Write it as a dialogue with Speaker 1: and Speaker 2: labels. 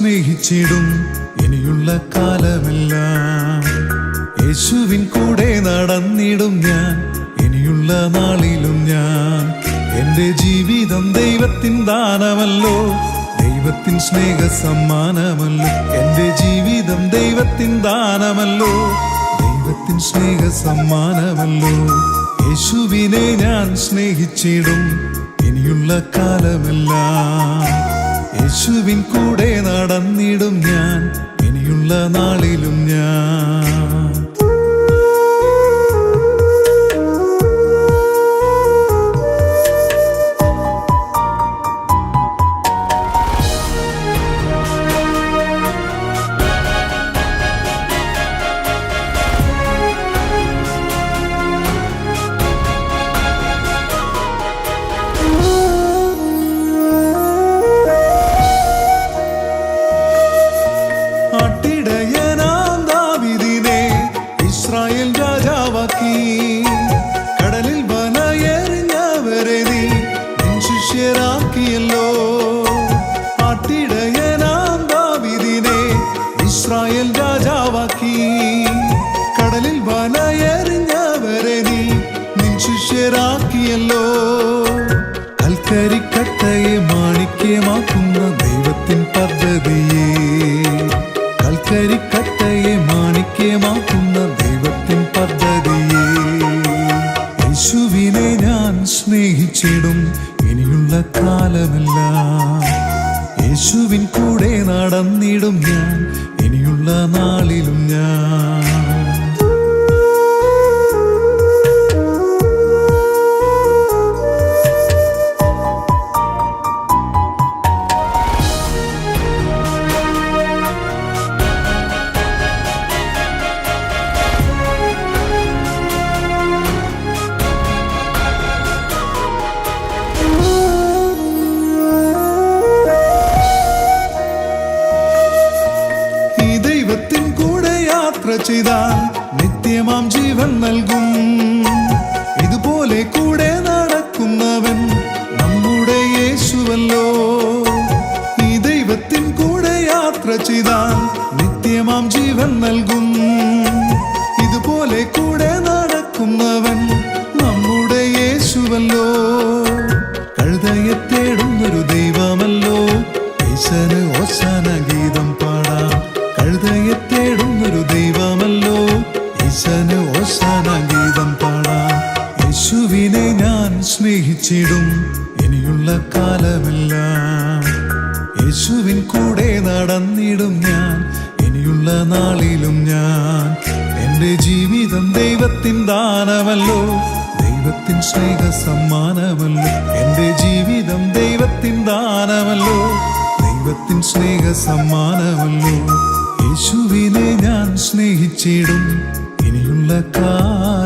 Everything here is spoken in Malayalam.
Speaker 1: സ്നേഹിച്ചിടും ഇനിയുള്ള കാലമെല്ലാം. യേശുവിൻ കൂടെ നടന്നിടും ഞാൻ ഇനിയുള്ള നാളിലും ഞാൻ. എന്റെ ജീവിതം ദൈവത്തിൻ ദാനമല്ലോ, ദൈവത്തിൻ സ്നേഹ സമ്മാനമല്ലോ. എന്റെ ജീവിതം ദൈവത്തിൻ ദാനമല്ലോ, ദൈവത്തിൻ സ്നേഹ സമ്മാനമല്ലോ. യേശുവിനെ ഞാൻ സ്നേഹിച്ചിടും ഇനിയുള്ള കാലമെല്ലാം. യേശുവിൻ കൂടെ നടന്നിടും ഞാൻ ഇനിയുള്ള നാളിലും ഞാൻ. ഇസ്രായേൽ രാജാവാക്കി കടലിൽ വലയെറിഞ്ഞവരെ നീ നിൻ ശിഷ്യരാക്കിയല്ലോ. ആട്ടിടയനാം ദാവീദിനെ ഇസ്രായേൽ രാജാവാക്കി കടലിൽ വലയെറിഞ്ഞവരെ നീ നിൻ ശിഷ്യരാക്കിയല്ലോ. കൽക്കരിക്കട്ടയെ മാണിക്യമാക്കുന്ന ദൈവത്തിൻ പദ്ധതിയെ, കൽക്കരിക്കട്ടയെ മാണിക്യമാക്കുന്ന ദൈവത്തിൻ പദ്ധതിയെ. യേശുവിനെ ഞാൻ സ്നേഹിച്ചിടും ഇനിയുള്ള കാലമെല്ലാം. യേശുവിൻ കൂടെ നടന്നിടും ഞാൻ ഇനിയുള്ള നാളിലും ഞാൻ. ചെയ്താൽ നിത്യമാം ജീവൻ നൽകും. ഇതുപോലെ കൂടെ നടക്കുന്നവൻ നമ്മുടെ യേശുവല്ലോ. ഈ ദൈവത്തിൻ കൂടെ യാത്ര ചെയ്താൽ നിത്യമാം ജീവൻ നൽകും. ഇതുപോലെ കൂടെ നടക്കുന്നവൻ നമ്മുടെ യേശുവല്ലോ. കഴുതയെ തേടുന്നൊരു ദൈവമല്ലോ, ഈശന് ഓശാന ഗീതം പാടാം. കഴുതയെ തേടുന്നൊരു ദൈവമല്ലോ, ഈശന് ഓശാന ഗീതം പാടാം. യേശുവിനെ ഞാൻ സ്നേഹിച്ചിടും ഇനിയുള്ള കാലമെല്ലാം. യേശുവിൻ കൂടെ നടന്നിടും ഞാൻ ഇനിയുള്ള നാളിലും ഞാൻ. എന്റെ ജീവിതം ദൈവത്തിൻ ദാനമല്ലോ, ദൈവത്തിൻ സ്നേഹ സമ്മാനമല്ലോ. എന്റെ ജീവിതം ദൈവത്തിൻ ദാനമല്ലോ, ദൈവത്തിൻ സ്നേഹ സമ്മാനമല്ലോ. യേശുവിനെ ഞാൻ സ്നേഹിച്ചിടും ഇനിയുള്ള കാലം.